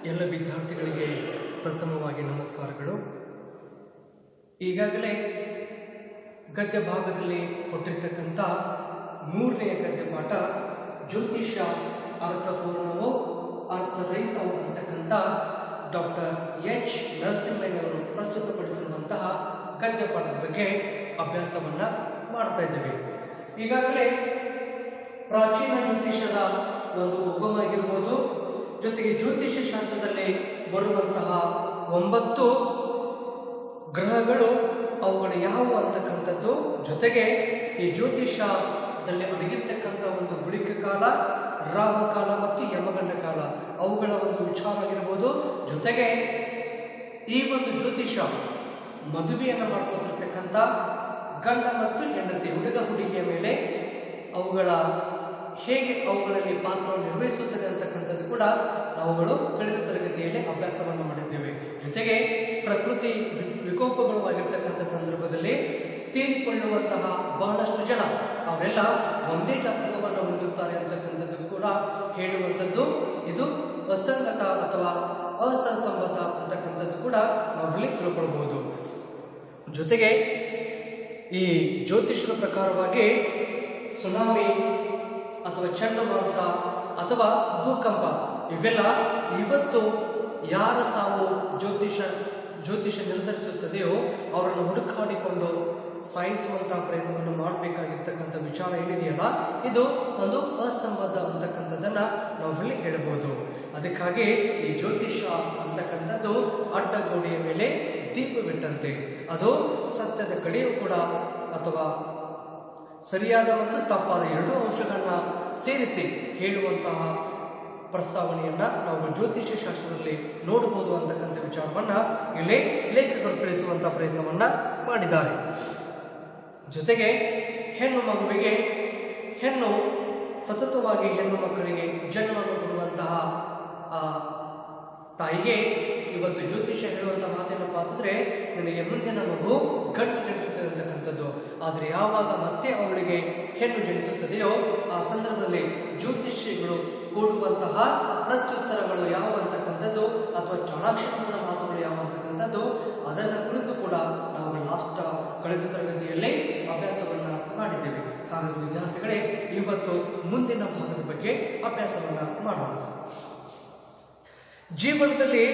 ಎಲ್ಲ ವಿದ್ಯಾರ್ಥಿಗಳಿಗೆ ಪ್ರಥಮವಾಗಿ ನಮಸ್ಕಾರಗಳು. ಈಗಾಗಲೇ ಗದ್ಯ ಭಾಗದಲ್ಲಿ ಕೊಟ್ಟಿರ್ತಕ್ಕಂಥ 3ನೇ ಗದ್ಯ ಪಾಠ ಜ್ಯೋತಿಷ್ಯ ಅರ್ಥಪೂರ್ಣವೋ ಅರ್ಥರಹಿತವೋ ಅಂತಕ್ಕಂಥ ಡಾಕ್ಟರ್ ಎಚ್ ನರಸಿಂಹಯ್ಯನವರು ಪ್ರಸ್ತುತಪಡಿಸಿರುವಂತಹ ಗದ್ಯ ಪಾಠದ ಬಗ್ಗೆ ಅಭ್ಯಾಸವನ್ನ ಮಾಡ್ತಾ ಇದ್ದೇವೆ. ಈಗಾಗಲೇ ಪ್ರಾಚೀನ ಜ್ಯೋತಿಷ್ಯದ ಒಂದು ಉಗಮ ಆಗಿರ್ಬೋದು, ಜೊತೆಗೆ ಜ್ಯೋತಿಷ್ಯ ಶಾಸ್ತ್ರದಲ್ಲಿ ಬರುವಂತಹ 9 ಗ್ರಹಗಳು ಅವುಗಳು ಯಾವುವು ಅಂತಕ್ಕಂಥದ್ದು, ಜೊತೆಗೆ ಈ ಜ್ಯೋತಿಷ್ಯದಲ್ಲಿ ಅಡಗಿರ್ತಕ್ಕಂಥ ಒಂದು ಗುಳಿಕ ಕಾಲ, ರಾಹು ಕಾಲ ಮತ್ತು ಯಮಗಂಡ ಕಾಲ ಅವುಗಳ ಒಂದು ವಿಚಾರ ಆಗಿರ್ಬೋದು. ಜೊತೆಗೆ ಈ ಒಂದು ಜ್ಯೋತಿಷ್ಯ ಮದುವೆಯನ್ನು ಮಾಡ್ಕೊತಿರ್ತಕ್ಕಂಥ ಗಂಡ ಮತ್ತು ಹೆಂಡತಿ, ಹುಡುಗ ಹುಡುಗಿಯ ಮೇಲೆ ಹೇಗೆ ಅವುಗಳಲ್ಲಿ ಪಾತ್ರವನ್ನು ನಿರ್ವಹಿಸುತ್ತದೆ ಅಂತಕ್ಕಂಥದ್ದು ಕೂಡ ನಾವುಗಳು ಕಳೆದ ತರಗತಿಯಲ್ಲಿ ಅಭ್ಯಾಸವನ್ನು ಮಾಡಿದ್ದೇವೆ. ಜೊತೆಗೆ ಪ್ರಕೃತಿ ವಿಕೋಪಗಳು ಆಗಿರ್ತಕ್ಕಂಥ ಸಂದರ್ಭದಲ್ಲಿ ತೀರಿಕೊಳ್ಳುವಂತಹ ಬಹಳಷ್ಟು ಜನ ಅವರೆಲ್ಲ ಒಂದೇ ಜಾತಕವನ್ನು ಹೊಂದಿರುತ್ತಾರೆ ಅಂತಕ್ಕಂಥದ್ದು ಕೂಡ ಹೇಳುವಂಥದ್ದು. ಇದು ಅಸಂಗತ ಅಥವಾ ಅಸಂಬದ್ಧ ಅಂತಕ್ಕಂಥದ್ದು ಕೂಡ ನಾವಿಲ್ಲಿ ತಿಳ್ಕೊಳ್ಬಹುದು. ಜೊತೆಗೆ ಈ ಜ್ಯೋತಿಷದ ಪ್ರಕಾರವಾಗಿ ಸುನಾಮಿ ಅಥವಾ ಚಂಡಮಾರುತ ಅಥವಾ ಭೂಕಂಪ ಇವೆಲ್ಲ ಇವತ್ತು ಯಾರ ಸಾವು ಜ್ಯೋತಿಷ ನಿರ್ಧರಿಸುತ್ತದೆಯೋ ಅವರನ್ನು ಹುಡುಕಾಡಿಕೊಂಡು ಸಾಯಿಸುವಂತಹ ಪ್ರಯತ್ನವನ್ನು ಮಾಡಬೇಕಾಗಿರ್ತಕ್ಕಂಥ ವಿಚಾರ ಏನಿದೆಯಲ್ಲ, ಇದು ಒಂದು ಅಸಂಬದ್ಧ ಅಂತಕ್ಕಂಥದ್ದನ್ನ ನಾವಿಲ್ಲಿ ಹೇಳಬಹುದು. ಅದಕ್ಕಾಗಿ ಈ ಜ್ಯೋತಿಷ ಅಂತಕ್ಕಂಥದ್ದು ಅಡ್ಡಗೋಡೆಯ ಮೇಲೆ ದೀಪವಿಟ್ಟಂತೆ, ಅದು ಸತ್ಯದ ಕಡೆಯೂ ಕೂಡ ಅಥವಾ ಸರಿಯಾದ ಮತ್ತು ತಪ್ಪಾದ ಎರಡೂ ಅಂಶಗಳನ್ನ ಸೇರಿಸಿ ಹೇಳುವಂತಹ ಪ್ರಸ್ತಾವನೆಯನ್ನ ನಾವು ಜ್ಯೋತಿಷ್ಯ ಶಾಸ್ತ್ರದಲ್ಲಿ ನೋಡಬಹುದು ಅಂತಕ್ಕಂಥ ವಿಚಾರವನ್ನ ಇಲ್ಲಿ ಲೇಖಕರು ತಿಳಿಸುವಂತಹ ಪ್ರಯತ್ನವನ್ನ ಮಾಡಿದ್ದಾರೆ. ಜೊತೆಗೆ ಹೆಣ್ಣು ಮಗುವಿಗೆ ಸತತವಾಗಿ ಹೆಣ್ಣು ಮಕ್ಕಳಿಗೆ ಜನ್ಮವನ್ನು ಕೊಡುವಂತಹ ತಾಯಿಗೆ ಇವತ್ತು ಜ್ಯೋತಿಷ್ಯ ಹೇಳುವಂತಹ ಮಾತೇನಪ್ಪ ಅಂತಂದ್ರೆ, ನನಗೆ ಮುಂದಿನ ಮಗು ಗಂಡು ಜನಿಸುತ್ತದೆ ಅಂತಕ್ಕಂಥದ್ದು. ಆದರೆ ಯಾವಾಗ ಮತ್ತೆ ಅವಳಿಗೆ ಹೆಣ್ಣು ಜನಿಸುತ್ತದೆಯೋ ಆ ಸಂದರ್ಭದಲ್ಲಿ ಜ್ಯೋತಿಷ್ಯಗಳು ಕೊಡುವಂತಹ ಪ್ರತ್ಯುತ್ತರಗಳು ಯಾವ ಅಂತಕ್ಕಂಥದ್ದು ಅಥವಾ ಚಾಣಾಕ್ಷರದ ಮಾತುಗಳು ಯಾವ ಅಂತಕ್ಕಂಥದ್ದು ಅದನ್ನ ಕುರಿತು ಕೂಡ ನಾವು ಲಾಸ್ಟ್ ಕಳೆದ ತರಗತಿಯಲ್ಲಿ ಅಭ್ಯಾಸವನ್ನ ಮಾಡಿದ್ದೇವೆ. ಹಾಗಾಗಿ ವಿದ್ಯಾರ್ಥಿಗಳೇ, ಇವತ್ತು ಮುಂದಿನ ಭಾಗದ ಬಗ್ಗೆ ಅಭ್ಯಾಸವನ್ನ ಮಾಡೋಣ. ಜೀವನದಲ್ಲಿ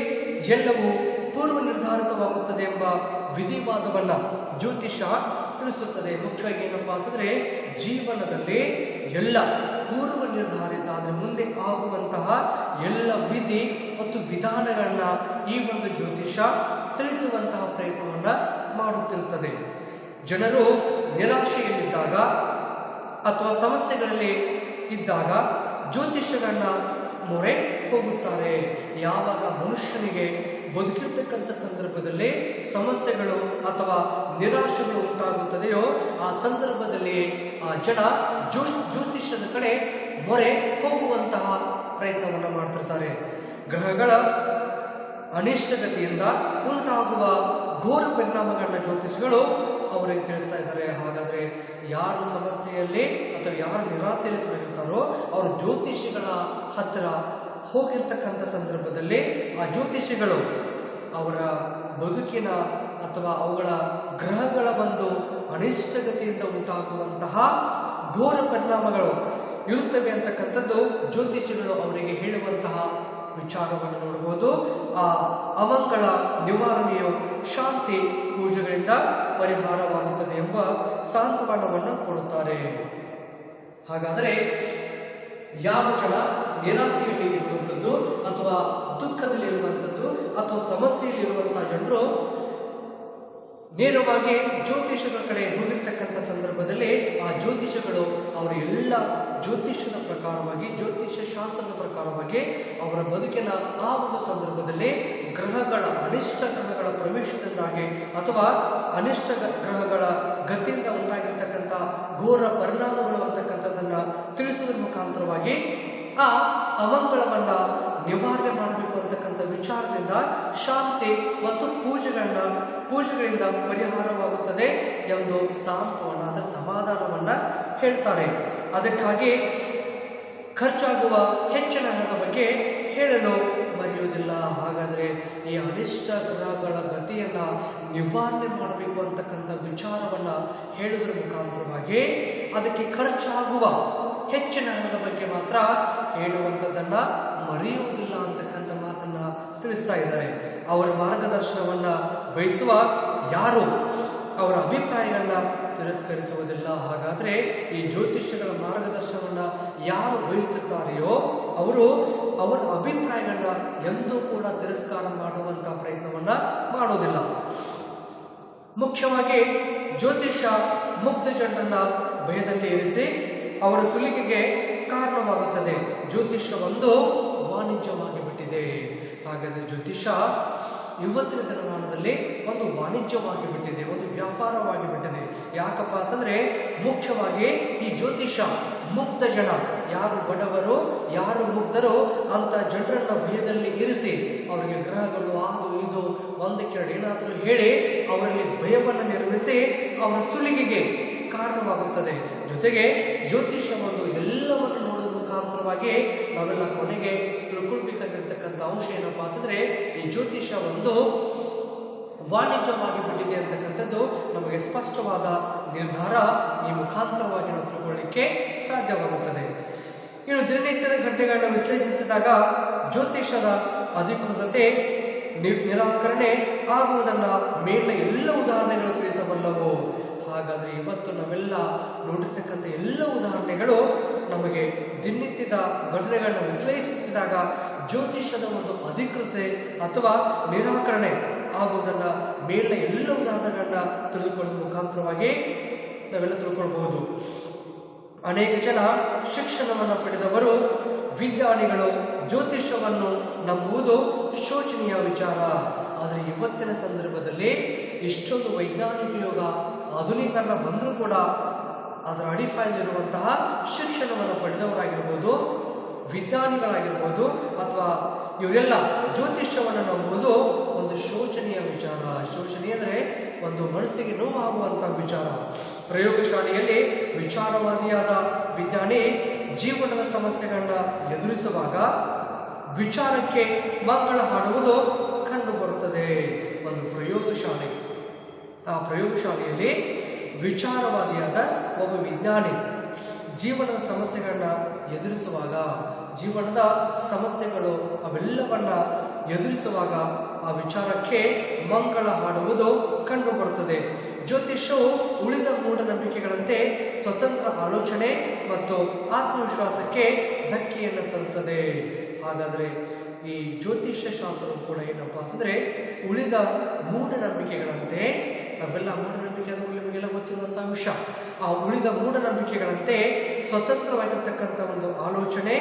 ಎಲ್ಲವೂ ಪೂರ್ವ ನಿರ್ಧಾರಿತವಾಗುತ್ತದೆ ಎಂಬ ವಿಧಿವಾದವನ್ನ ಜ್ಯೋತಿಷ್ಯ ತಿಳಿಸುತ್ತದೆ. ಮುಖ್ಯವಾಗಿ ಏನಪ್ಪಾ ಅಂತಂದ್ರೆ, ಜೀವನದಲ್ಲಿ ಎಲ್ಲ ಪೂರ್ವ ನಿರ್ಧಾರಿತ, ಆದರೆ ಮುಂದೆ ಆಗುವಂತಹ ಎಲ್ಲ ವಿಧಿ ಮತ್ತು ವಿಧಾನಗಳನ್ನ ಈ ಒಂದು ಜ್ಯೋತಿಷ್ಯ ತಿಳಿಸುವಂತಹ ಪ್ರಯತ್ನವನ್ನ ಮಾಡುತ್ತಿರುತ್ತದೆ. ಜನರು ನಿರಾಶೆಯಲ್ಲಿದ್ದಾಗ ಅಥವಾ ಸಮಸ್ಯೆಗಳಲ್ಲಿ ಇದ್ದಾಗ ಜ್ಯೋತಿಷ್ಯಗಳನ್ನ ಮೊರೆ ಹೋಗುತ್ತಾರೆ. ಯಾವಾಗ ಮನುಷ್ಯನಿಗೆ ಬದುಕಿರ್ತಕ್ಕಂಥ ಸಂದರ್ಭದಲ್ಲಿ ಸಮಸ್ಯೆಗಳು ಅಥವಾ ನಿರಾಶೆಗಳು ಉಂಟಾಗುತ್ತದೆಯೋ ಆ ಸಂದರ್ಭದಲ್ಲಿ ಆ ಜನ ಜ್ಯೋತಿಷ್ಯದ ಕಡೆ ಮೊರೆ ಹೋಗುವಂತಹ ಪ್ರಯತ್ನವನ್ನು ಮಾಡ್ತಿರ್ತಾರೆ. ಗ್ರಹಗಳ ಅನಿಷ್ಟಗತಿಯಿಂದ ಉಂಟಾಗುವ ಘೋರ ಪರಿಣಾಮಗಳನ್ನ ಜ್ಯೋತಿಷಿಗಳು ಅವರಿಗೆ ತಿಳಿಸ್ತಾ ಇದ್ದಾರೆ. ಹಾಗಾದ್ರೆ ಯಾರು ಸಮಸ್ಯೆಯಲ್ಲಿ ಅಥವಾ ಯಾರು ನಿರಾಸೆಯಲ್ಲಿ ತೊಡಗಿರ್ತಾರೋ ಅವರು ಜ್ಯೋತಿಷಿಗಳ ಹತ್ತಿರ ಹೋಗಿರ್ತಕ್ಕಂಥ ಸಂದರ್ಭದಲ್ಲಿ ಆ ಜ್ಯೋತಿಷಿಗಳು ಅವರ ಬದುಕಿನ ಅಥವಾ ಅವುಗಳ ಗ್ರಹಗಳ ಒಂದು ಅನಿಷ್ಟಗತಿಯಿಂದ ಉಂಟಾಗುವಂತಹ ಘೋರ ಪರಿಣಾಮಗಳು ಇರುತ್ತವೆ ಅಂತಕ್ಕಂಥದ್ದು ಜ್ಯೋತಿಷಿಗಳು ಅವರಿಗೆ ಹೇಳುವಂತಹ ವಿಚಾರವನ್ನು ನೋಡಬಹುದು. ಆ ಅಮಂಗಳ ನಿವಾರಣೆಯು ಶಾಂತಿ ಪೂಜೆಗಳಿಂದ ಪರಿಹಾರವಾಗುತ್ತದೆ ಎಂಬ ಸಾಂತ್ವನವನ್ನು ಕೊಡುತ್ತಾರೆ. ಹಾಗಾದರೆ ಯಾವ ಜನ ನಿರಾಸೆಯಲ್ಲಿ ಇರುವಂಥದ್ದು ಅಥವಾ ದುಃಖದಲ್ಲಿ ಇರುವಂಥದ್ದು ಅಥವಾ ಸಮಸ್ಯೆಯಲ್ಲಿ ಇರುವಂತಹ ಜನರು ನೇರವಾಗಿ ಜ್ಯೋತಿಷಗಳ ಕಡೆ ಹೋಗಿರ್ತಕ್ಕಂಥ ಸಂದರ್ಭದಲ್ಲಿ ಆ ಜ್ಯೋತಿಷಗಳು ಅವರ ಎಲ್ಲ ಜ್ಯೋತಿಷ್ಯದ ಪ್ರಕಾರವಾಗಿ, ಜ್ಯೋತಿಷ್ಯ ಶಾಸ್ತ್ರದ ಪ್ರಕಾರವಾಗಿ ಅವರ ಬದುಕಿನ ಆ ಒಂದು ಸಂದರ್ಭದಲ್ಲಿ ಅನಿಷ್ಟ ಗ್ರಹಗಳ ಪ್ರವೇಶದಿಂದಾಗಿ ಅಥವಾ ಅನಿಷ್ಟ ಗ್ರಹಗಳ ಗತಿಯಿಂದ ಉಂಟಾಗಿರ್ತಕ್ಕಂಥ ಘೋರ ಪರಿಣಾಮಗಳು ಅಂತಕ್ಕಂಥದ್ದನ್ನ ತಿಳಿಸುವುದರ ಮುಖಾಂತರವಾಗಿ ಆ ಅಮಂಗಳವನ್ನ ನಿವಾರಣೆ ಮಾಡಬೇಕು ಅಂತಕ್ಕಂಥ ವಿಚಾರದಿಂದ ಶಾಂತಿ ಮತ್ತು ಪೂಜೆಗಳಿಂದ ಪರಿಹಾರವಾಗುತ್ತದೆ ಎಂದು ಸಾಂತ್ವನ ಸಮಾಧಾನವನ್ನ ಹೇಳ್ತಾರೆ. ಅದಕ್ಕಾಗಿ ಖರ್ಚಾಗುವ ಹೆಚ್ಚಿನ ಹಣದ ಬಗ್ಗೆ ಹೇಳಲು ಮರೆಯುವುದಿಲ್ಲ. ಹಾಗಾದರೆ ಈ ಅನಿಷ್ಟ ಗ್ರಹಗಳ ಗತಿಯನ್ನ ನಿವಾರಣೆ ಮಾಡಬೇಕು ಅಂತಕ್ಕಂಥ ವಿಚಾರವನ್ನ ಹೇಳುವುದರ ಮುಖಾಂತರವಾಗಿ ಅದಕ್ಕೆ ಖರ್ಚಾಗುವ ಹೆಚ್ಚಿನ ಹಣದ ಬಗ್ಗೆ ಮಾತ್ರ ಹೇಳುವಂಥದ್ದನ್ನ ಮರೆಯುವುದಿಲ್ಲ ಅಂತಕ್ಕಂಥ ಮಾತನ್ನ ತಿಳಿಸ್ತಾ ಇದ್ದಾರೆ. ಅವರ ಮಾರ್ಗದರ್ಶನವನ್ನ ಬಯಸುವ ಯಾರು ಅವರ ಅಭಿಪ್ರಾಯಗಳನ್ನ ತಿರಸ್ಕರಿಸುವುದಿಲ್ಲ. ಹಾಗಾದ್ರೆ ಈ ಜ್ಯೋತಿಷ್ಯಗಳ ಮಾರ್ಗದರ್ಶನವನ್ನ ಯಾರು ಬಯಸುತ್ತಾರೆಯೋ ಅವರು ಅವರ ಅಭಿಪ್ರಾಯಗಳನ್ನ ಎಂದೂ ಕೂಡ ತಿರಸ್ಕಾರ ಮಾಡುವಂತಹ ಪ್ರಯತ್ನವನ್ನ ಮಾಡೋದಿಲ್ಲ. ಮುಖ್ಯವಾಗಿ ಜ್ಯೋತಿಷ್ಯ ಮುಗ್ಧ ಜನರನ್ನ ಭಯದಲ್ಲಿ ಇರಿಸಿ ಅವರ ಸುಲಿಗೆಗೆ ಕಾರಣವಾಗುತ್ತದೆ. ಜ್ಯೋತಿಷ್ಯ ಒಂದು ವಾಣಿಜ್ಯವಾಗಿ ಬಿಟ್ಟಿದೆ. ಹಾಗಾದರೆ ಜ್ಯೋತಿಷ್ಯ ಇವತ್ತಿನ ದಿನಮಾನದಲ್ಲಿ ಒಂದು ವಾಣಿಜ್ಯವಾಗಿ ಬಿಟ್ಟಿದೆ, ಒಂದು ವ್ಯಾಪಾರವಾಗಿ ಬಿಟ್ಟಿದೆ. ಯಾಕಪ್ಪ ಅಂತಂದ್ರೆ ಮುಖ್ಯವಾಗಿ ಈ ಜ್ಯೋತಿಷ್ಯ ಮುಗ್ಧ ಜನ, ಯಾರು ಬಡವರು ಯಾರು ಮುಗ್ಧರು ಅಂತ ಜನರನ್ನ ಭಯದಲ್ಲಿ ಇರಿಸಿ ಅವರಿಗೆ ಗ್ರಹಗಳು ಅದು ಇದು ಒಂದಕ್ಕೆರಡು ಏನಾದರೂ ಹೇಳಿ ಅವರಲ್ಲಿ ಭಯವನ್ನು ನಿರ್ಮಿಸಿ ಅವರ ಸುಲಿಗೆಗೆ ಕಾರಣವಾಗುತ್ತದೆ. ಜೊತೆಗೆ ಜ್ಯೋತಿಷ್ಯ ಒಂದು ಎಲ್ಲವನ್ನು ನೋಡೋದ್ರ ಮುಖಾಂತರವಾಗಿ ನಾವೆಲ್ಲ ಕೊನೆಗೆ ತಿಳ್ಕೊಳ್ಬೇಕಾಗಿರ್ತಕ್ಕಂಥ ಅಂಶ ಏನಪ್ಪಾ ಅಂತಂದ್ರೆ ಈ ಜ್ಯೋತಿಷ್ಯ ಒಂದು ವಾಣಿಜ್ಯವಾಗಿ ಬಿಟ್ಟಿದೆ ಅಂತಕ್ಕಂಥದ್ದು ನಮಗೆ ಸ್ಪಷ್ಟವಾದ ನಿರ್ಧಾರ ಈ ಮುಖಾಂತರವಾಗಿ ನಾವು ತಿಳ್ಕೊಳ್ಳಿಕ್ಕೆ ಸಾಧ್ಯವಾಗುತ್ತದೆ. ಇನ್ನು ದಿನನಿತ್ಯದ ಘಟನೆಗಳನ್ನು ವಿಶ್ಲೇಷಿಸಿದಾಗ ಜ್ಯೋತಿಷ್ಯದ ಅಧಿಕೃತತೆ ನಿರಾಕರಣೆ ಆಗುವುದನ್ನ ಮೇಲಿನ ಎಲ್ಲ ಉದಾಹರಣೆಗಳು ತಿಳಿಸಬಲ್ಲವು. ಹಾಗಾದ್ರೆ ಇವತ್ತು ನಾವೆಲ್ಲ ನೋಡಿರ್ತಕ್ಕಂಥ ಎಲ್ಲ ಉದಾಹರಣೆಗಳು ನಮಗೆ ದಿನನಿತ್ಯದ ಘಟನೆಗಳನ್ನು ವಿಶ್ಲೇಷಿಸಿದಾಗ ಜ್ಯೋತಿಷ್ಯದ ಒಂದು ಅಧಿಕೃತತೆ ಅಥವಾ ನಿರಾಕರಣೆ ಆಗುವುದನ್ನ ಮೇಲಿನ ಎಲ್ಲ ಉದಾಹರಣೆಗಳನ್ನ ತಿಳಿದುಕೊಳ್ಳುವ ಮುಖಾಂತರವಾಗಿ ನಾವೆಲ್ಲ ತಿಳ್ಕೊಳ್ಬಹುದು. ಅನೇಕ ಜನ ಶಿಕ್ಷಣವನ್ನು ಪಡೆದವರು ವಿಜ್ಞಾನಿಗಳು ಜ್ಯೋತಿಷ್ಯವನ್ನು ನಂಬುವುದು ಶೋಚನೀಯ ವಿಚಾರ. ಆದರೆ ಇವತ್ತಿನ ಸಂದರ್ಭದಲ್ಲಿ ಇಷ್ಟೊಂದು ವೈಜ್ಞಾನಿಕ ಯುಗ ಆಧುನೀಕರಣ ಬಂದರೂ ಕೂಡ ಅದರ ಅಡಿಪಾಯದಲ್ಲಿರುವಂತಹ ಶಿಕ್ಷಣವನ್ನು ಪಡೆದವರಾಗಿರ್ಬೋದು, ವಿಜ್ಞಾನಿಗಳಾಗಿರ್ಬೋದು ಅಥವಾ ಇವರೆಲ್ಲ ಜ್ಯೋತಿಷ್ಯವನ್ನು ನಂಬುವುದು ಒಂದು ಶೋಚನೀಯ ವಿಚಾರ. ಶೋಚನೀಯ ಅಂದರೆ ಒಂದು ಮನಸ್ಸಿಗೆ ನೋವಾಗುವಂತಹ ವಿಚಾರ. ಪ್ರಯೋಗಶಾಲೆಯಲ್ಲಿ ವಿಚಾರವಾದಿಯಾದ ವಿಜ್ಞಾನಿ ಜೀವನದ ಸಮಸ್ಯೆಗಳನ್ನ ಎದುರಿಸುವಾಗ ವಿಚಾರಕ್ಕೆ ಮಂಗಳ ಹಾಡುವುದು ಕಂಡು ಬರುತ್ತದೆ. ಒಂದು ಪ್ರಯೋಗಶಾಲೆ, ಆ ಪ್ರಯೋಗಶಾಲೆಯಲ್ಲಿ ವಿಚಾರವಾದಿಯಾದ ಒಬ್ಬ ವಿಜ್ಞಾನಿ ಜೀವನದ ಸಮಸ್ಯೆಗಳನ್ನ ಎದುರಿಸುವಾಗ, ಜೀವನದ ಸಮಸ್ಯೆಗಳು ಅವೆಲ್ಲವನ್ನ ಎದುರಿಸುವಾಗ ಆ ವಿಚಾರಕ್ಕೆ ಮಂಗಳ ಹಾಡುವುದು ಕಂಡು ಬರುತ್ತದೆ. ಜ್ಯೋತಿಷ್ಯವು ಉಳಿದ ಮೂಢನಂಬಿಕೆಗಳಂತೆ ಸ್ವತಂತ್ರ ಆಲೋಚನೆ ಮತ್ತು ಆತ್ಮವಿಶ್ವಾಸಕ್ಕೆ ಧಕ್ಕೆಯನ್ನು ತರುತ್ತದೆ. ಹಾಗಾದ್ರೆ ಈ ಜ್ಯೋತಿಷ್ಯ ಶಾಸ್ತ್ರವು ಕೂಡ ಏನಪ್ಪಾ ಅಂತಂದ್ರೆ ಉಳಿದ ಮೂಢನಂಬಿಕೆಗಳಂತೆ, ನಾವೆಲ್ಲ ಮೂಢನಂಬಿಕೆ ಅದು ನಿಮಗೆಲ್ಲ ಗೊತ್ತಿರುವಂತಹ ವಿಷಯ, ಆ ಉಳಿದ ಮೂಢನಂಬಿಕೆಗಳಂತೆ ಸ್ವತಂತ್ರವಾಗಿರ್ತಕ್ಕಂಥ ಒಂದು ಆಲೋಚನೆ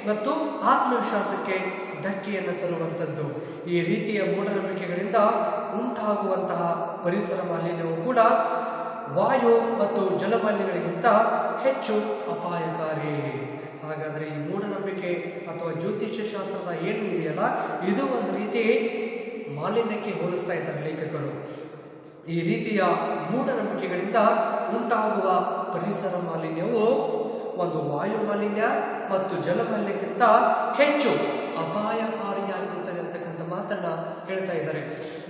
ಮತ್ತು ಆತ್ಮವಿಶ್ವಾಸಕ್ಕೆ ಧಕ್ಕೆಯನ್ನು ತರುವಂಥದ್ದು. ಈ ರೀತಿಯ ಮೂಢನಂಬಿಕೆಗಳಿಂದ ಉಂಟಾಗುವಂತಹ ಪರಿಸರ ಮಾಲಿನ್ಯವು ಕೂಡ ವಾಯು ಮತ್ತು ಜಲಮಾಲಿನ್ಯಗಳಿಗಿಂತ ಹೆಚ್ಚು ಅಪಾಯಕಾರಿ. ಹಾಗಾದರೆ ಈ ಮೂಢನಂಬಿಕೆ ಅಥವಾ ಜ್ಯೋತಿಷ್ಯ ಶಾಸ್ತ್ರದ ಏನು ಇದೆಯಲ್ಲ, ಇದು ಒಂದು ರೀತಿ ಮಾಲಿನ್ಯಕ್ಕೆ ಹೋಲಿಸ್ತಾ ಇದ್ದಾರೆ ಲೇಖಕರು. ಈ ರೀತಿಯ ಮೂಢನಂಬಿಕೆಗಳಿಂದ ಉಂಟಾಗುವ ಪರಿಸರ ಮಾಲಿನ್ಯವು ಒಂದು ವಾಯು ಮಾಲಿನ್ಯ ಮತ್ತು ಜಲಮಾಲಿನ್ಯಕ್ಕಿಂತ ಹೆಚ್ಚು ಅಪಾಯಕಾರಿಯಾಗಿರುತ್ತದೆ ಅಂತಕ್ಕಂಥ ಮಾತನ್ನ ಹೇಳ್ತಾ ಇದ್ದಾರೆ.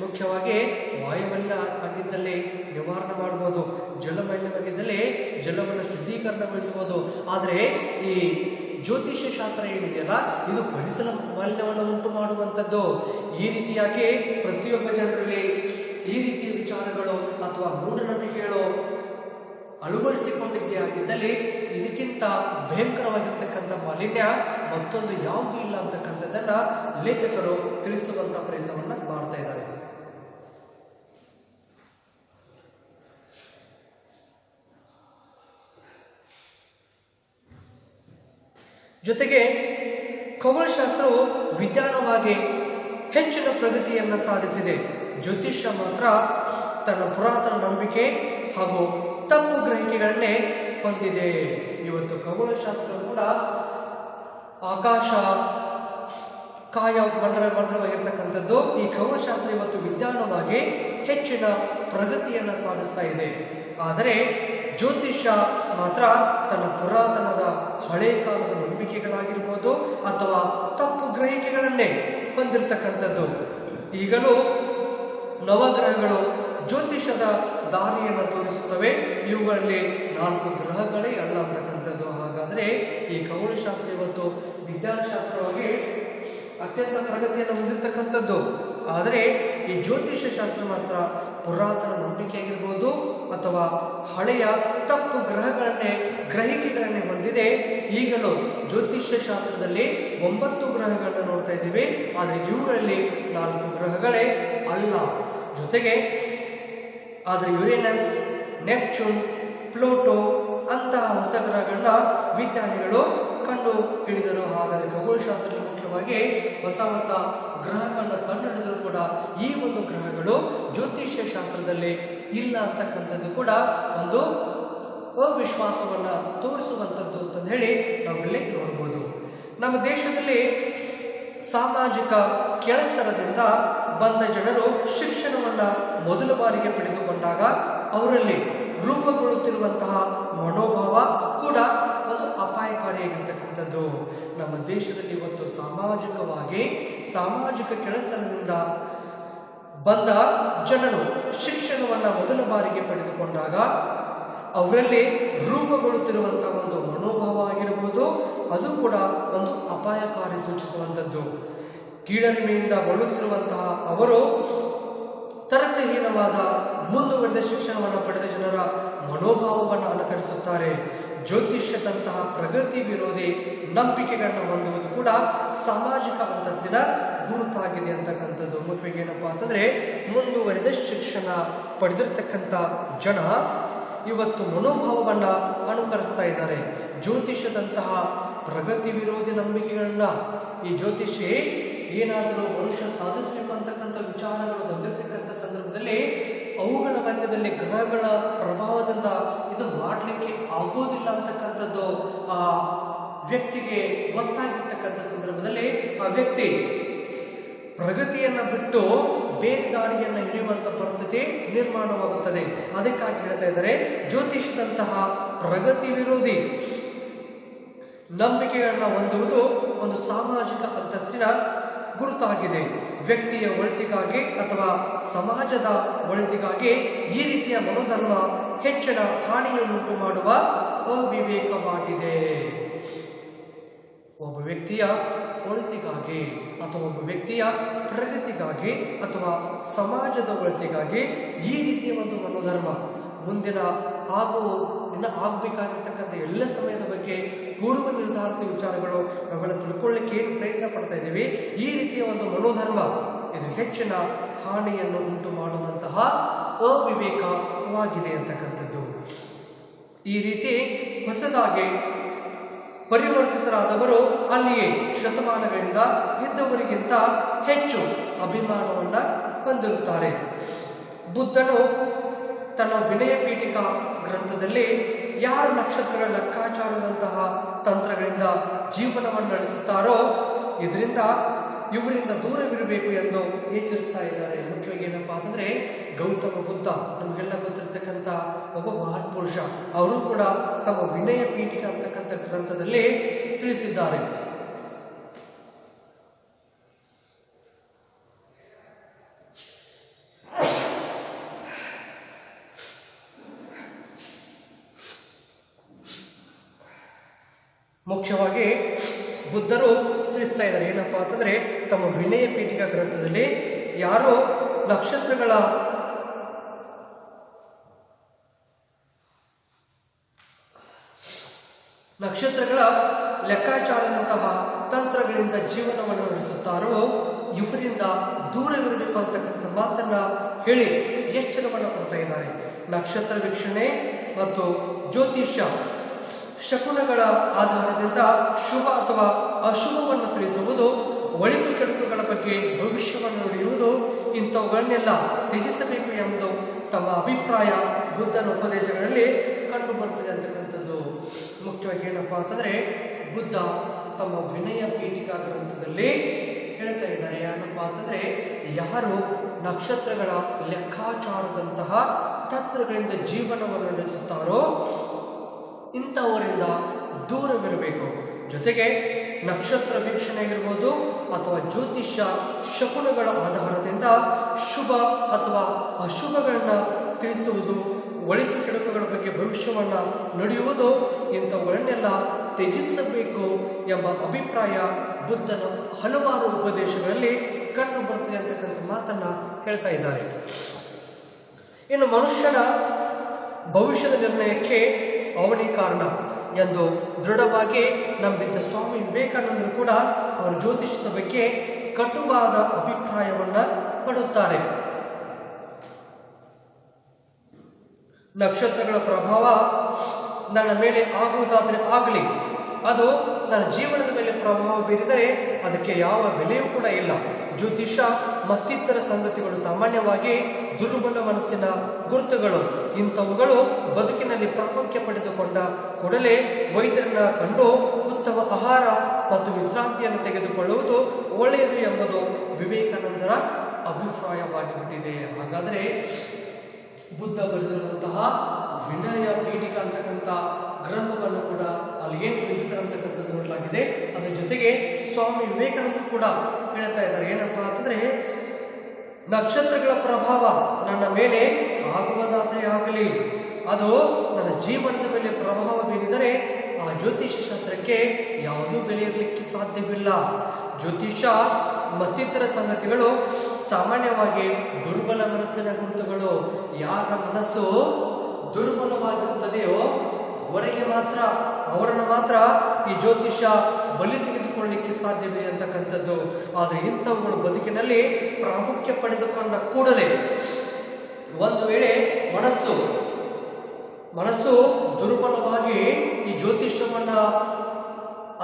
ಮುಖ್ಯವಾಗಿ ವಾಯುಮಾಲಿನ್ಯ ಆಗಿದ್ದಲ್ಲಿ ನಿವಾರಣೆ ಮಾಡಬಹುದು, ಜಲಮಾಲಿನ್ಯವಾಗಿದ್ದಲ್ಲಿ ಜಲವನ್ನು ಶುದ್ಧೀಕರಣಗೊಳಿಸಬಹುದು. ಆದರೆ ಈ ಜ್ಯೋತಿಷ್ಯ ಶಾಸ್ತ್ರ ಏನಿದೆಯಲ್ಲ, ಇದು ಪರಿಸರ ಮಾಲಿನ್ಯವನ್ನು ಉಂಟು ಮಾಡುವಂಥದ್ದು. ಈ ರೀತಿಯಾಗಿ ಪ್ರತಿಯೊಬ್ಬ ಜನರಲ್ಲಿ ಈ ರೀತಿಯ ವಿಚಾರಗಳು ಅಥವಾ ಮೂಢನಂಬಿಕೆಗಳು ಅಳವಡಿಸಿಕೊಂಡಿದ್ದೇ ಆಗಿದ್ದಲ್ಲಿ ಇದಕ್ಕಿಂತ ಭಯಂಕರವಾಗಿರ್ತಕ್ಕಂಥ ಮಾಲಿನ್ಯ ಮತ್ತೊಂದು ಯಾವುದೂ ಇಲ್ಲ ಅಂತಕ್ಕಂಥದ್ದನ್ನ ಲೇಖಕರು ತಿಳಿಸುವಂತ ಪ್ರಯತ್ನವನ್ನ ಮಾಡ್ತಾ ಇದ್ದಾರೆ. ಜೊತೆಗೆ ಖಗೋಳಶಾಸ್ತ್ರವು ವಿಜ್ಞಾನವಾಗಿ ಹೆಚ್ಚಿನ ಪ್ರಗತಿಯನ್ನ ಸಾಧಿಸಿದೆ. ಜ್ಯೋತಿಷ್ಯ ಮಾತ್ರ ತನ್ನ ಪುರಾತನ ನಂಬಿಕೆ ಹಾಗೂ ತಪ್ಪು ಗ್ರಹಿಕೆಗಳನ್ನೇ ಹೊಂದಿದೆ. ಇವತ್ತು ಖಗೋಳಶಾಸ್ತ್ರ ಕೂಡ ಆಕಾಶ ಕಾಯ ಮಂಡಲವಾಗಿರ್ತಕ್ಕಂಥದ್ದು, ಈ ಖಗೋಳಶಾಸ್ತ್ರ ಇವತ್ತು ವಿಜ್ಞಾನವಾಗಿ ಹೆಚ್ಚಿನ ಪ್ರಗತಿಯನ್ನು ಸಾಧಿಸ್ತಾ ಇದೆ. ಆದರೆ ಜ್ಯೋತಿಷ್ಯ ಮಾತ್ರ ತನ್ನ ಪುರಾತನದ ಹಳೆ ಕಾಲದ ನಂಬಿಕೆಗಳಾಗಿರ್ಬೋದು ಅಥವಾ ತಪ್ಪು ಗ್ರಹಿಕೆಗಳನ್ನೇ ಬಂದಿರತಕ್ಕಂಥದ್ದು. ಈಗಲೂ ನವಗ್ರಹಗಳು ಜ್ಯೋತಿಷದ ದಾರಿಯನ್ನು ತೋರಿಸುತ್ತವೆ. ಇವುಗಳಲ್ಲಿ 4 ಗ್ರಹಗಳೇ ಅಲ್ಲ ಅಂತಕ್ಕಂಥದ್ದು. ಹಾಗಾದರೆ ಈ ಖಗೋಳಶಾಸ್ತ್ರ ಇವತ್ತು ವಿಜ್ಞಾನಶಾಸ್ತ್ರವಾಗಿ ಅತ್ಯಂತ ಪ್ರಗತಿಯನ್ನು ಹೊಂದಿರತಕ್ಕಂಥದ್ದು. ಆದರೆ ಈ ಜ್ಯೋತಿಷ್ಯ ಶಾಸ್ತ್ರ ಮಾತ್ರ ಪುರಾತನ ನಂಬಿಕೆಯಾಗಿರ್ಬೋದು ಅಥವಾ ಹಳೆಯ ತಪ್ಪು ಗ್ರಹಿಕೆಗಳನ್ನೇ ಹೊಂದಿದೆ. ಈಗಲೂ ಜ್ಯೋತಿಷ್ಯ ಶಾಸ್ತ್ರದಲ್ಲಿ 9 ಗ್ರಹಗಳನ್ನು ನೋಡ್ತಾ ಇದ್ದೀವಿ. ಆದರೆ ಇವುಗಳಲ್ಲಿ 4 ಗ್ರಹಗಳೇ ಅಲ್ಲ. ಜೊತೆಗೆ ಆದರೆ ಯುರೇನಸ್, ನೆಪ್ಚೂನ್, ಪ್ಲೂಟೋ ಅಂತಹ ಹೊಸ ಗ್ರಹಗಳನ್ನ ವಿಜ್ಞಾನಿಗಳು ಕಂಡು ಹಿಡಿದರು. ಹಾಗಾದರೆ ಖಗೋಳಶಾಸ್ತ್ರದಲ್ಲಿ ಮುಖ್ಯವಾಗಿ ಹೊಸ ಗ್ರಹಗಳನ್ನ ಕಂಡು ಹಿಡಿದರೂ ಕೂಡ ಈ ಒಂದು ಗ್ರಹಗಳು ಜ್ಯೋತಿಷ್ಯ ಶಾಸ್ತ್ರದಲ್ಲಿ ಇಲ್ಲ ಅಂತಕ್ಕಂಥದ್ದು ಕೂಡ ಒಂದು ಅವಿಶ್ವಾಸವನ್ನ ತೋರಿಸುವಂಥದ್ದು ಅಂತ ಹೇಳಿ ನಾವಿಲ್ಲಿ ನೋಡಬಹುದು. ನಮ್ಮ ದೇಶದಲ್ಲಿ ಸಾಮಾಜಿಕ ಕೆಳಸ್ತರದಿಂದ ಬಂದ ಜನರು ಶಿಕ್ಷಣವನ್ನ ಮೊದಲ ಬಾರಿಗೆ ಪಡೆದುಕೊಂಡಾಗ ಅವರಲ್ಲಿ ರೂಪುಗೊಳ್ಳುತ್ತಿರುವಂತಹ ಮನೋಭಾವ ಕೂಡ ಒಂದು ಅಪಾಯಕಾರಿಯಾಗಿರ್ತಕ್ಕಂಥದ್ದು. ನಮ್ಮ ದೇಶದಲ್ಲಿ ಇವತ್ತು ಸಾಮಾಜಿಕ ಕೆಳಸ್ತರದಿಂದ ಬಂದ ಜನರು ಶಿಕ್ಷಣವನ್ನ ಮೊದಲ ಬಾರಿಗೆ ಪಡೆದುಕೊಂಡಾಗ ಅವರಲ್ಲಿ ರೂಪುಗೊಳ್ಳುತ್ತಿರುವಂತಹ ಒಂದು ಮನೋಭಾವ ಆಗಿರಬಹುದು, ಅದು ಕೂಡ ಒಂದು ಅಪಾಯಕಾರಿ ಸೂಚಿಸುವಂಥದ್ದು. ಕೀಳರಿಮೆಯಿಂದ ಬಳಲುತ್ತಿರುವಂತಹ ಅವರು ತರ್ಕಹೀನವಾದ ಮುಂದುವರೆದ ಶಿಕ್ಷಣವನ್ನು ಪಡೆದ ಜನರ ಮನೋಭಾವವನ್ನು ಅನುಕರಿಸುತ್ತಾರೆ. ಜ್ಯೋತಿಷ್ಯದಂತಹ ಪ್ರಗತಿ ವಿರೋಧಿ ನಂಬಿಕೆಗಳನ್ನು ಹೊಂದುವುದು ಕೂಡ ಸಾಮಾಜಿಕ ಅಂತಸ್ತಿನ ಗುರುತಾಗಿದೆ ಅಂತಕ್ಕಂಥದ್ದು. ಮುಖ್ಯವಾಗಿ ಏನಪ್ಪಾ ಅಂತಂದ್ರೆ, ಮುಂದುವರೆದ ಶಿಕ್ಷಣ ಪಡೆದಿರ್ತಕ್ಕಂಥ ಜನ ಇವತ್ತು ಮನೋಭಾವವನ್ನ ಅನುಕರಿಸ್ತಾ ಇದ್ದಾರೆ. ಜ್ಯೋತಿಷ್ಯದಂತಹ ಪ್ರಗತಿ ವಿರೋಧಿ ನಂಬಿಕೆಗಳನ್ನ, ಈ ಜ್ಯೋತಿಷಿ ಏನಾದರೂ ಮನುಷ್ಯ ಸಾಧಿಸಬೇಕು ಅಂತಕ್ಕಂಥ ವಿಚಾರಗಳು ಬಂದಿರತಕ್ಕಂಥ ಸಂದರ್ಭದಲ್ಲಿ ಅವುಗಳ ಮಧ್ಯದಲ್ಲಿ ಗ್ರಹಗಳ ಪ್ರಭಾವದಿಂದ ಇದು ಮಾಡಲಿಕ್ಕೆ ಆಗೋದಿಲ್ಲ ಅಂತಕ್ಕಂಥದ್ದು ಆ ವ್ಯಕ್ತಿಗೆ ಗೊತ್ತಾಗಿರ್ತಕ್ಕಂಥ ಸಂದರ್ಭದಲ್ಲಿ ಆ ವ್ಯಕ್ತಿ ಪ್ರಗತಿಯನ್ನ ಬಿಟ್ಟು ಬೇರೆ ದಾರಿಯನ್ನು ಹಿಡಿಯುವಂತ ಪರಿಸ್ಥಿತಿ ನಿರ್ಮಾಣವಾಗುತ್ತದೆ. ಅದಕ್ಕಾಗಿ ಹೇಳ್ತಾ ಇದ್ದಾರೆ, ಜ್ಯೋತಿಷದಂತಹ ಪ್ರಗತಿ ವಿರೋಧಿ ನಂಬಿಕೆಗಳನ್ನ ಹೊಂದುವುದು ಒಂದು ಸಾಮಾಜಿಕ ಅಂತಸ್ತಿನ ಗುರುತಾಗಿದೆ. ವ್ಯಕ್ತಿಯ ಒಳಿತಿಗಾಗಿ ಅಥವಾ ಸಮಾಜದ ಒಳಿತಿಗಾಗಿ ಈ ರೀತಿಯ ಮನೋಧರ್ಮ ಹೆಚ್ಚಿನ ಹಾನಿಯನ್ನುಂಟು ಮಾಡುವ ಅವಿವೇಕವಾಗಿದೆ. ಒಬ್ಬ ವ್ಯಕ್ತಿಯ ಒಳಿತಿಗಾಗಿ ಅಥವಾ ಒಬ್ಬ ವ್ಯಕ್ತಿಯ ಪ್ರಗತಿಗಾಗಿ ಅಥವಾ ಸಮಾಜದ ಒಳಿತಿಗಾಗಿ ಈ ರೀತಿಯ ಒಂದು ಮನೋಧರ್ಮ ಮುಂದಿನ ಆಗಬೇಕಾಗಿರ್ತಕ್ಕಂಥ ಎಲ್ಲ ಸಮಯದ ಬಗ್ಗೆ ಪೂರ್ವ ನಿರ್ಧಾರಿತ ವಿಚಾರಗಳು ನಾವೆಲ್ಲ ತಿಳ್ಕೊಳ್ಳಿಕ್ಕೆ ಏನು ಪ್ರಯತ್ನ ಪಡ್ತಾ ಇದ್ದೀವಿ. ಈ ರೀತಿಯ ಒಂದು ಮನೋಧರ್ಮ ಇದು ಹೆಚ್ಚಿನ ಹಾನಿಯನ್ನು ಉಂಟು ಮಾಡುವಂತಹ ಅವಿವೇಕವಾಗಿದೆ ಅಂತಕ್ಕಂಥದ್ದು. ಈ ರೀತಿ ಹೊಸದಾಗಿ ಪರಿವರ್ತಿತರಾದವರು ಅಲ್ಲಿಯೇ ಶತಮಾನಗಳಿಂದ ಇದ್ದವರಿಗಿಂತ ಹೆಚ್ಚು ಅಭಿಮಾನವನ್ನ ಹೊಂದಿರುತ್ತಾರೆ. ಬುದ್ಧನು ತನ್ನ ವಿನಯ ಪೀಠಿಕಾ ಗ್ರಂಥದಲ್ಲಿ ಯಾರು ನಕ್ಷತ್ರಗಳ ಲೆಕ್ಕಾಚಾರದಂತಹ ತಂತ್ರಗಳಿಂದ ಜೀವನವನ್ನು ನಡೆಸುತ್ತಾರೋ ಇವರಿಂದ ದೂರವಿರಬೇಕು ಎಂದು ಎಚ್ಚರಿಸ್ತಾ ಇದ್ದಾರೆ. ಮುಖ್ಯವಾಗಿ ಏನಪ್ಪಾ ಅಂತಂದ್ರೆ, ಗೌತಮ ಬುದ್ಧ ನಮಗೆಲ್ಲ ಗೊತ್ತಿರತಕ್ಕಂಥ ಒಬ್ಬ ಮಹಾನ್ ಪುರುಷ, ಅವರು ಕೂಡ ತಮ್ಮ ವಿನಯ ಪೀಠಿಕಾ ಅಂತಕ್ಕಂಥ ಗ್ರಂಥದಲ್ಲಿ ತಿಳಿಸಿದ್ದಾರೆ. ಮುಖ್ಯವಾಗಿ ಬುದ್ಧರು ತಿಳಿಸ್ತಾ ಇದ್ದಾರೆ ಏನಪ್ಪಾ ಅಂತಂದ್ರೆ, ತಮ್ಮ ವಿನಯ ಪೀಠಿಕಾ ಗ್ರಂಥದಲ್ಲಿ ಯಾರೋ ನಕ್ಷತ್ರಗಳ ಲೆಕ್ಕಾಚಾರದಂತಹ ತಂತ್ರಗಳಿಂದ ಜೀವನವನ್ನು ನಡೆಸುತ್ತಾರೋ ಇವರಿಂದ ದೂರವಿರಬೇಕು ಅಂತಕ್ಕಂಥ ಮಾತನ್ನ ಹೇಳಿ ಎಚ್ಚರವನ್ನು ಕೊಡ್ತಾ ಇದ್ದಾರೆ. ನಕ್ಷತ್ರ ವೀಕ್ಷಣೆ ಮತ್ತು ಜ್ಯೋತಿಷ್ಯ ಶಕುನಗಳ ಆಧಾರದಿಂದ ಶುಭ ಅಥವಾ ಅಶುಭವನ್ನು ತಿಳಿಸುವುದು, ಒಳಿತು ಕೆಡುಕುಗಳ ಬಗ್ಗೆ ಭವಿಷ್ಯವನ್ನು ನುಡಿಯುವುದು, ಇಂಥವುಗಳನ್ನೆಲ್ಲ ತ್ಯಜಿಸಬೇಕು ಎಂಬುದು ತಮ್ಮ ಅಭಿಪ್ರಾಯ ಬುದ್ಧನ ಉಪದೇಶಗಳಲ್ಲಿ ಕಂಡು ಬರ್ತದೆ ಅಂತಕ್ಕಂಥದ್ದು. ಮುಖ್ಯವಾಗಿ ಏನಪ್ಪಾ ಅಂತಂದ್ರೆ, ಬುದ್ಧ ತಮ್ಮ ವಿನಯ ಪೀಠಿಕಾ ಗ್ರಂಥದಲ್ಲಿ ಹೇಳ್ತಾ ಇದ್ದಾರೆ ಏನಪ್ಪಾ ಅಂತಂದ್ರೆ, ಯಾರು ನಕ್ಷತ್ರಗಳ ಲೆಕ್ಕಾಚಾರದಂತಹ ತಂತ್ರಗಳಿಂದ ಜೀವನವನ್ನು ನಡೆಸುತ್ತಾರೋ ಇಂಥವರಿಂದ ದೂರವಿರಬೇಕು. ಜೊತೆಗೆ ನಕ್ಷತ್ರ ವೀಕ್ಷಣೆ ಆಗಿರ್ಬೋದು ಅಥವಾ ಜ್ಯೋತಿಷ್ಯ ಶಕುನಗಳ ಆಧಾರದಿಂದ ಶುಭ ಅಥವಾ ಅಶುಭಗಳನ್ನ ತಿಳಿಸುವುದು, ಒಳಿತು ಕೆಡುಕುಗಳ ಬಗ್ಗೆ ಭವಿಷ್ಯವನ್ನ ನುಡಿಯುವುದು, ಇಂಥವುಗಳನ್ನೆಲ್ಲ ತ್ಯಜಿಸಬೇಕು ಎಂಬ ಅಭಿಪ್ರಾಯ ಬುದ್ಧನ ಹಲವಾರು ಉಪದೇಶಗಳಲ್ಲಿ ಕಂಡು ಬರ್ತದೆ ಅಂತಕ್ಕಂಥ ಮಾತನ್ನ ಹೇಳ್ತಾ ಇದ್ದಾರೆ. ಇನ್ನು ಮನುಷ್ಯನ ಭವಿಷ್ಯದ ನಿರ್ಣಯಕ್ಕೆ ಅವನೇ ಕಾರಣ ಎಂದು ದೃಢವಾಗಿ ನಂಬಿದ್ದ ಸ್ವಾಮಿ ವಿವೇಕಾನಂದರು ಕೂಡ ಅವರು ಜ್ಯೋತಿಷ್ಯದ ಬಗ್ಗೆ ಕಟುವಾದ ಅಭಿಪ್ರಾಯವನ್ನ ಪಡುತ್ತಾರೆ. ನಕ್ಷತ್ರಗಳ ಪ್ರಭಾವ ನನ್ನ ಮೇಲೆ ಆಗುವುದಾದರೆ ಆಗಲಿ, ಅದು ನನ್ನ ಜೀವನದ ಮೇಲೆ ಪ್ರಭಾವ ಬೀರಿದರೆ ಅದಕ್ಕೆ ಯಾವ ಬೆಲೆಯೂ ಕೂಡ ಇಲ್ಲ. ಜ್ಯೋತಿಷ ಮತ್ತಿತರ ಸಂಗತಿಗಳು ಸಾಮಾನ್ಯವಾಗಿ ದುರ್ಬಲ ಮನಸ್ಸಿನ ಗುರುತುಗಳು. ಇಂಥವುಗಳು ಬದುಕಿನಲ್ಲಿ ಪ್ರಾಮುಖ್ಯ ಪಡೆದುಕೊಂಡ ಕೂಡಲೇ ವೈದ್ಯರನ್ನ ಕಂಡು ಉತ್ತಮ ಆಹಾರ ಮತ್ತು ವಿಶ್ರಾಂತಿಯನ್ನು ತೆಗೆದುಕೊಳ್ಳುವುದು ಒಳ್ಳೆಯದು ಎಂಬುದು ವಿವೇಕಾನಂದರ ಅಭಿಪ್ರಾಯವಾಗಿಬಿಟ್ಟಿದೆ. ಹಾಗಾದರೆ ಬುದ್ಧ ಬರೆದಿರುವಂತಹ ವಿನಯ ಪೀಠಿಕಾ ಅಂತಕ್ಕಂಥ ಗ್ರಂಥವನ್ನು ಕೂಡ ಅಲ್ಲಿ ಏನು ತಿಳಿಸಿದ್ದಾರೆ ಅಂತಕ್ಕಂಥದ್ದು ನೋಡಲಾಗಿದೆ. ಅದರ ಜೊತೆಗೆ ಸ್ವಾಮಿ ವಿವೇಕಾನಂದರು ಕೂಡ ಹೇಳ್ತಾ ಇದ್ದಾರೆ, ಏನಪ್ಪಾ ಅಂತಂದ್ರೆ, ನಕ್ಷತ್ರಗಳ ಪ್ರಭಾವ ನನ್ನ ಮೇಲೆ ಆಗುವುದಾದರೆ ಆಗಲಿ, ಅದು ನನ್ನ ಜೀವನದ ಮೇಲೆ ಪ್ರಭಾವ ಬೀರಿದರೆ ಆ ಜ್ಯೋತಿಷ್ಯ ಶಾಸ್ತ್ರಕ್ಕೆ ಯಾವುದೂ ಬೆಲೆ ಇರಲಿಕ್ಕೆ ಸಾಧ್ಯವಿಲ್ಲ. ಜ್ಯೋತಿಷ ಮತ್ತಿತರ ಸಂಗತಿಗಳು ಸಾಮಾನ್ಯವಾಗಿ ದುರ್ಬಲ ಮನಸ್ಸಿನ ಗುರುತುಗಳು. ಯಾರ ಮನಸ್ಸು ದುರ್ಬಲವಾಗಿರುತ್ತದೆಯೋ ಅವರನ್ನು ಮಾತ್ರ ಈ ಜ್ಯೋತಿಷ ಬಲಿ ತೆಗೆದುಕೊಳ್ಳಲಿಕ್ಕೆ ಸಾಧ್ಯವಿದೆ ಅಂತಕ್ಕಂಥದ್ದು. ಆದರೆ ಇಂಥವುಗಳು ಬದುಕಿನಲ್ಲಿ ಪ್ರಾಮುಖ್ಯ ಪಡೆದುಕೊಂಡ ಕೂಡಲೇ ಒಂದು ವೇಳೆ ಮನಸ್ಸು ದುರ್ಬಲವಾಗಿ ಈ ಜ್ಯೋತಿಷ್ಯವನ್ನ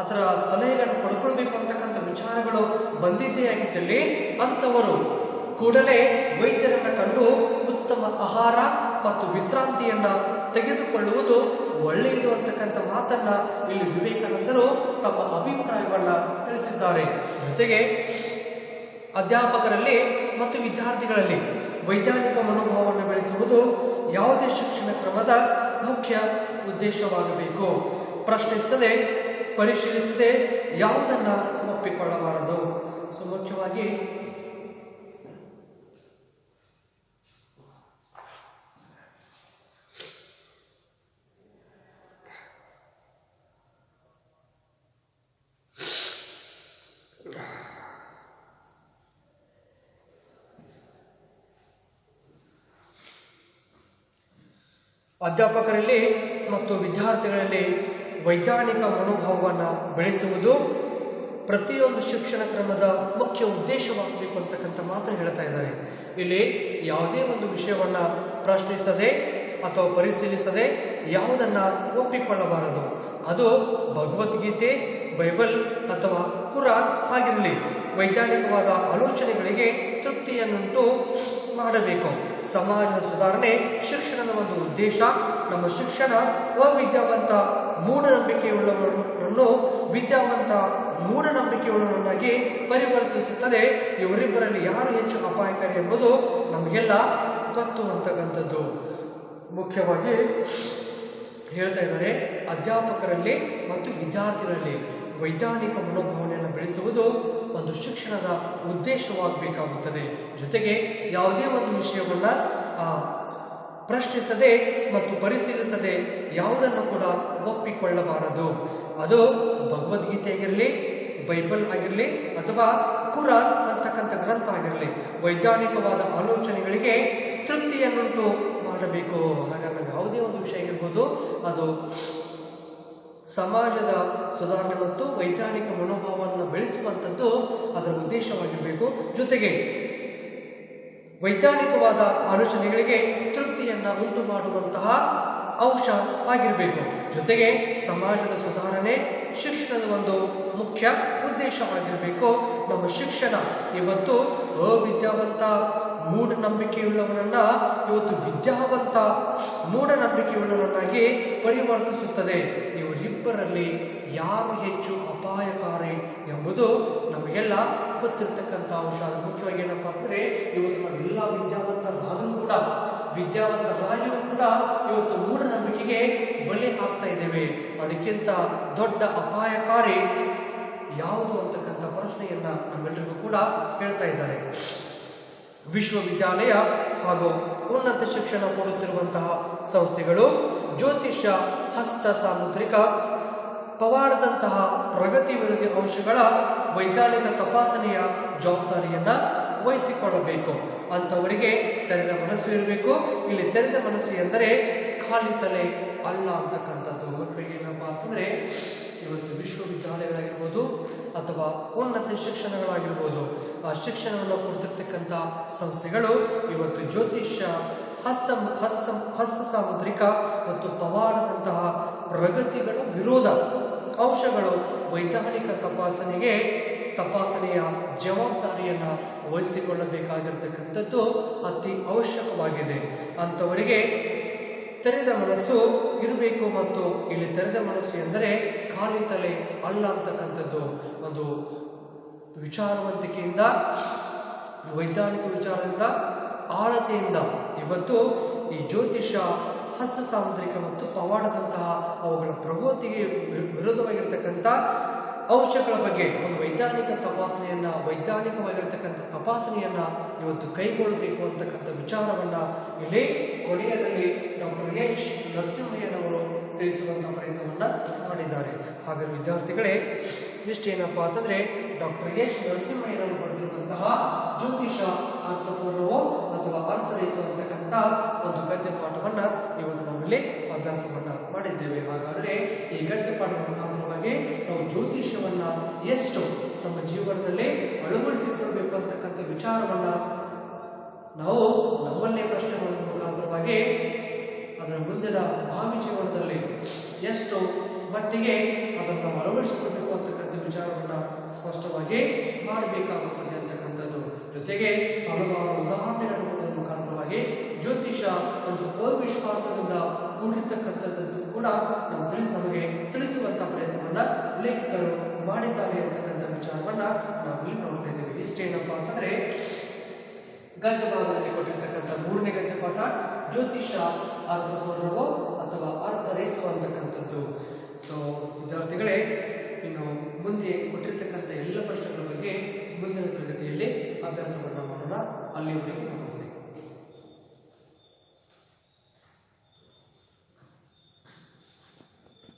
ಅದರ ಸಲಹೆಗಳನ್ನು ಪಡ್ಕೊಳ್ಬೇಕು ಅಂತಕ್ಕಂಥ ವಿಚಾರಗಳು ಬಂದಿದ್ದೇ ಆಗಿದ್ದಲ್ಲಿ ಅಂಥವರು ಕೂಡಲೇ ವೈದ್ಯರನ್ನ ಕಂಡು ಉತ್ತಮ ಆಹಾರ ಮತ್ತು ವಿಶ್ರಾಂತಿಯನ್ನ ತೆಗೆದುಕೊಳ್ಳುವುದು ಒಳ್ಳೆಯದು ಅಂತಕ್ಕಂಥ ಮಾತನ್ನ ಇಲ್ಲಿ ವಿವೇಕಾನಂದರು ತಮ್ಮ ಅಭಿಪ್ರಾಯವನ್ನ ತಿಳಿಸಿದ್ದಾರೆ. ಜೊತೆಗೆ ಅಧ್ಯಾಪಕರಲ್ಲಿ ಮತ್ತು ವಿದ್ಯಾರ್ಥಿಗಳಲ್ಲಿ ವೈಜ್ಞಾನಿಕ ಮನೋಭಾವವನ್ನು ಬೆಳೆಸುವುದು ಯಾವುದೇ ಶಿಕ್ಷಣ ಕ್ರಮದ ಮುಖ್ಯ ಉದ್ದೇಶವಾಗಬೇಕು. ಪ್ರಶ್ನಿಸದೆ ಪರಿಶೀಲಿಸದೆ ಯಾವುದನ್ನ ಒಪ್ಪಿಕೊಳ್ಳಬಾರದು. ಮುಖ್ಯವಾಗಿ ಅಧ್ಯಾಪಕರಲ್ಲಿ ಮತ್ತು ವಿದ್ಯಾರ್ಥಿಗಳಲ್ಲಿ ವೈಜ್ಞಾನಿಕ ಮನೋಭಾವವನ್ನು ಬೆಳೆಸುವುದು ಪ್ರತಿಯೊಂದು ಶಿಕ್ಷಣ ಕ್ರಮದ ಮುಖ್ಯ ಉದ್ದೇಶವಾಗಬೇಕು ಅಂತಕ್ಕಂಥ ಮಾತ್ರ ಹೇಳ್ತಾ ಇದ್ದಾರೆ. ಇಲ್ಲಿ ಯಾವುದೇ ಒಂದು ವಿಷಯವನ್ನ ಪ್ರಶ್ನಿಸದೆ ಅಥವಾ ಪರಿಶೀಲಿಸದೆ ಯಾವುದನ್ನ ಒಪ್ಪಿಕೊಳ್ಳಬಾರದು. ಅದು ಭಗವದ್ಗೀತೆ, ಬೈಬಲ್ ಅಥವಾ ಕುರಾನ್ ಆಗಿರಲಿ. ವೈಜ್ಞಾನಿಕವಾದ ಆಲೋಚನೆಗಳಿಗೆ ತೃಪ್ತಿಯನ್ನುಂಟು ಮಾಡಬೇಕು. ಸಮಾಜದ ಸುಧಾರಣೆ ಶಿಕ್ಷಣದ ಒಂದು ಉದ್ದೇಶ. ನಮ್ಮ ಶಿಕ್ಷಣ ಅವಿದ್ಯಾವಂತ ಮೂಢನಂಬಿಕೆಯುಳ್ಳವರನ್ನು ವಿದ್ಯಾವಂತ ಮೂಢನಂಬಿಕೆಯುಳ್ಳವರನ್ನಾಗಿ ಪರಿವರ್ತಿಸುತ್ತದೆ. ಇವರಿಬ್ಬರಲ್ಲಿ ಯಾರು ಹೆಚ್ಚು ಅಪಾಯಕಾರಿ ಎಂಬುದು ನಮಗೆಲ್ಲ ಗೊತ್ತು ಅಂತಕ್ಕಂಥದ್ದು ಮುಖ್ಯವಾಗಿ ಹೇಳ್ತಾ ಇದ್ದಾರೆ. ಅಧ್ಯಾಪಕರಲ್ಲಿ ಮತ್ತು ವಿದ್ಯಾರ್ಥಿಗಳಲ್ಲಿ ವೈಜ್ಞಾನಿಕ ಮನೋಭಾವನೆಯನ್ನು ಬೆಳೆಸುವುದು ಒಂದು ಶಿಕ್ಷಣದ ಉದ್ದೇಶವಾಗಬೇಕಾಗುತ್ತದೆ. ಜೊತೆಗೆ ಯಾವುದೇ ಒಂದು ವಿಷಯವನ್ನ ಪ್ರಶ್ನಿಸದೆ ಮತ್ತು ಪರಿಶೀಲಿಸದೆ ಯಾವುದನ್ನು ಕೂಡ ಒಪ್ಪಿಕೊಳ್ಳಬಾರದು. ಅದು ಭಗವದ್ಗೀತೆ ಆಗಿರಲಿ, ಬೈಬಲ್ ಆಗಿರಲಿ ಅಥವಾ ಕುರಾನ್ ಅಂತಕ್ಕಂಥ ಗ್ರಂಥ ಆಗಿರಲಿ. ವೈಜ್ಞಾನಿಕವಾದ ಆಲೋಚನೆಗಳಿಗೆ ತೃಪ್ತಿಯನ್ನುಂಟು ಮಾಡಬೇಕು. ಹಾಗಾಗಿ ಯಾವುದೇ ಒಂದು ವಿಷಯ ಆಗಿರ್ಬೋದು, ಅದು ಸಮಾಜದ ಸುಧಾರಣೆ ಮತ್ತು ವೈಜ್ಞಾನಿಕ ಮನೋಭಾವವನ್ನು ಬೆಳೆಸುವಂಥದ್ದು ಅದರ ಉದ್ದೇಶವಾಗಿರಬೇಕು. ಜೊತೆಗೆ ವೈಜ್ಞಾನಿಕವಾದ ಆಲೋಚನೆಗಳಿಗೆ ತೃಪ್ತಿಯನ್ನ ಉಂಟು ಮಾಡುವಂತಹ ಅಂಶ ಆಗಿರಬೇಕು. ಜೊತೆಗೆ ಸಮಾಜದ ಸುಧಾರಣೆ ಶಿಕ್ಷಣದ ಒಂದು ಮುಖ್ಯ ಉದ್ದೇಶವಾಗಿರಬೇಕು. ನಮ್ಮ ಶಿಕ್ಷಣ ಇವತ್ತು ಅವಿದ್ಯಾವಂತ ಮೂಢನಂಬಿಕೆಯುಳ್ಳವನನ್ನ ಇವತ್ತು ವಿದ್ಯಾವಂತ ಮೂಢನಂಬಿಕೆಯುಳ್ಳವನಾಗಿ ಪರಿವರ್ತಿಸುತ್ತದೆ. ಇವರಿಬ್ಬರಲ್ಲಿ ಯಾರು ಹೆಚ್ಚು ಅಪಾಯಕಾರಿ ಎಂಬುದು ನಮಗೆಲ್ಲ ಗೊತ್ತಿರ್ತಕ್ಕಂಥ ಅಂಶ. ಅದು ಮುಖ್ಯವಾಗಿ ಏನಪ್ಪಾ ಅಂದರೆ, ಇವತ್ತು ನಾವೆಲ್ಲ ವಿದ್ಯಾವಂತರಾದರೂ ಕೂಡ ವಿದ್ಯಾವಂತರಾಗಿಯೂ ಕೂಡ ಇವತ್ತು ಮೂಢನಂಬಿಕೆಗೆ ಬಲಿ ಆಗ್ತಾ ಇದ್ದೇವೆ. ಅದಕ್ಕಿಂತ ದೊಡ್ಡ ಅಪಾಯಕಾರಿ ಯಾವುದು ಅಂತಕ್ಕಂಥ ಪ್ರಶ್ನೆಯನ್ನ ನಮ್ಮೆಲ್ಲರಿಗೂ ಕೂಡ ಹೇಳ್ತಾ ಇದ್ದಾರೆ. ವಿಶ್ವವಿದ್ಯಾಲಯ ಹಾಗೂ ಉನ್ನತ ಶಿಕ್ಷಣ ಕೊಡುತ್ತಿರುವಂತಹ ಸಂಸ್ಥೆಗಳು ಜ್ಯೋತಿಷ್ಯ, ಹಸ್ತ ಸಾಮುದ್ರಿಕ, ಪವಾಡದಂತಹ ಪ್ರಗತಿ ವಿರೋಧಿ ಅಂಶಗಳ ವೈಜ್ಞಾನಿಕ ತಪಾಸಣೆಯ ಜವಾಬ್ದಾರಿಯನ್ನ ವಹಿಸಿಕೊಳ್ಳಬೇಕು. ಅಂತವರಿಗೆ ತೆರೆದ ಮನಸ್ಸು ಇರಬೇಕು. ಇಲ್ಲಿ ತೆರೆದ ಮನಸ್ಸು ಎಂದರೆ ಖಾಲಿ ತಲೆ ಅಲ್ಲ ಅಂತಕ್ಕಂಥದ್ದು. ಮಕ್ಕಳಿಗೆ ಏನಪ್ಪಾ ಅಂತಂದ್ರೆ ಇವತ್ತು ವಿಶ್ವವಿದ್ಯಾಲಯಗಳಾಗಿರ್ಬೋದು ಅಥವಾ ಉನ್ನತ ಶಿಕ್ಷಣಗಳಾಗಿರ್ಬೋದು, ಆ ಶಿಕ್ಷಣವನ್ನು ಕೊಡ್ತಿರ್ತಕ್ಕಂಥ ಸಂಸ್ಥೆಗಳು ಇವತ್ತು ಜ್ಯೋತಿಷ್ಯ, ಹಸ್ತ ಸಾಮುದ್ರಿಕ ಮತ್ತು ಪವಾಡದಂತಹ ಪ್ರಗತಿಗಳ ವಿರೋಧ ಅಂಶಗಳು ವೈಜ್ಞಾನಿಕ ತಪಾಸಣೆಯ ಜವಾಬ್ದಾರಿಯನ್ನ ವಹಿಸಿಕೊಳ್ಳಬೇಕಾಗಿರ್ತಕ್ಕಂಥದ್ದು ಅತಿ ಅವಶ್ಯಕವಾಗಿದೆ. ಅಂತವರಿಗೆ ತೆರೆದ ಮನಸ್ಸು ಇರಬೇಕು. ಮತ್ತು ಇಲ್ಲಿ ತೆರೆದ ಮನಸ್ಸು ಎಂದರೆ ಖಾಲಿ ತಲೆ ಅಲ್ಲ ಅಂತಕ್ಕಂಥದ್ದು. ಒಂದು ವಿಚಾರವಂತಿಕೆಯಿಂದ, ವೈಜ್ಞಾನಿಕ ವಿಚಾರದಿಂದ, ಆಳತೆಯಿಂದ ಇವತ್ತು ಈ ಜ್ಯೋತಿಷ, ಹಸ್ತ ಸಾಮುದ್ರಿಕ ಮತ್ತು ಪವಾಡದಂತಹ ಅವುಗಳ ಪ್ರಗತಿಗೆ ವಿರೋಧವಾಗಿರ್ತಕ್ಕಂಥ ಅಂಶಗಳ ಬಗ್ಗೆ ಒಂದು ವೈಜ್ಞಾನಿಕವಾಗಿರ್ತಕ್ಕಂಥ ತಪಾಸಣೆಯನ್ನ ಇವತ್ತು ಕೈಗೊಳ್ಳಬೇಕು ಅಂತಕ್ಕಂಥ ವಿಚಾರವನ್ನ ಇಲ್ಲಿ ಕೊನೆಯದಲ್ಲಿ ಡಾಕ್ಟರ್ ಎಚ್ ನರಸಿಂಹಯ್ಯನವರು ತಿಳಿಸುವಂತಹ ಪ್ರಯತ್ನವನ್ನ ಮಾಡಿದ್ದಾರೆ. ಹಾಗಾಗಿ ವಿದ್ಯಾರ್ಥಿಗಳೇ, ಇಷ್ಟೇನಪ್ಪಾ ಅಂತಂದ್ರೆ ಡಾಕ್ಟರ್ ಎಚ್ ನರಸಿಂಹಯ್ಯನವರು ಬರೆದಿರುವಂತಹ ಜ್ಯೋತಿಷ ಅರ್ಥಪೂರ್ಣವೋ ಅಥವಾ ಅರ್ಥರಹಿತ ಅಂತಕ್ಕಂಥ ಒಂದು ಗದ್ಯ ಪಾಠವನ್ನ ಇವತ್ತು ನಾವಿಲ್ಲಿ ಅಭ್ಯಾಸವನ್ನ ಮಾಡಿದ್ದೇವೆ. ಹಾಗಾದ್ರೆ ಈ ಗದ್ಯ ಪಾಠದ ಮುಖಾಂತರವಾಗಿ ನಾವು ಜ್ಯೋತಿಷ್ಯವನ್ನ ಎಷ್ಟು ನಮ್ಮ ಜೀವನದಲ್ಲಿ ಅಳವಡಿಸಿಕೊಳ್ಬೇಕು ಅಂತಕ್ಕಂಥ ವಿಚಾರವನ್ನ ನಾವು ನಮ್ಮಲ್ಲೇ ಪ್ರಶ್ನೆ ಮಾಡೋದ್ರ ಮುಖಾಂತರವಾಗಿ ಅದರ ಮುಂದಿನ ಭಾವಿ ಜೀವನದಲ್ಲಿ ಎಷ್ಟು ಮಟ್ಟಿಗೆ ಅದನ್ನು ನಾವು ಅಳವಡಿಸಿಕೊಳ್ಬೇಕು ಅಂತಕ್ಕಂಥ ವಿಚಾರವನ್ನ ಸ್ಪಷ್ಟವಾಗಿ ಮಾಡಬೇಕಾಗುತ್ತದೆ ಅಂತಕ್ಕಂಥದ್ದು. ಜೊತೆಗೆ ಹಲವಾರು ಉದಾಹರಣೆಗಳನ್ನು ಕೊಡುವ ಮುಖಾಂತರವಾಗಿ ಜ್ಯೋತಿಷ ಒಂದು ಅವಿಶ್ವಾಸದಿಂದ ಕೂಡಿರ್ತಕ್ಕಂಥದ್ದು ಕೂಡ ನಮಗೆ ತಿಳಿಸುವಂತಹ ಪ್ರಯತ್ನವನ್ನ ಲೇಖಕರು ಮಾಡಿದ್ದಾರೆ ಅಂತಕ್ಕಂಥ ವಿಚಾರವನ್ನ ನಾವು ಇಲ್ಲಿ ನೋಡ್ತಾ ಇದ್ದೇವೆ. ಇಷ್ಟೇನಪ್ಪಾ ಅಂತಂದ್ರೆ ಗದ್ಯ ಭಾಗದಲ್ಲಿ ಕೊಟ್ಟಿರ್ತಕ್ಕಂಥ 3ನೇ ಗದ್ಯ ಪಾಠ ಜ್ಯೋತಿಷ ಅರ್ಥಪೂರ್ಣವೋ ಅಥವಾ ಅರ್ಥರಹಿತವೋ ಅಂತಕ್ಕಂಥದ್ದು. ಸೊ ವಿದ್ಯಾರ್ಥಿಗಳೇ, ಇನ್ನು ಮುಂದೆ ಕೊಟ್ಟಿರ್ತಕ್ಕಂಥ ಎಲ್ಲ ಪ್ರಶ್ನೆಗಳ ಬಗ್ಗೆ ಮುಂದಿನ ತರಗತಿಯಲ್ಲಿ ಅಭ್ಯಾಸವನ್ನ ಮಾಡೋಣ. ಅಲ್ಲಿವರೆಗೆ ನಮಸ್ತೆ.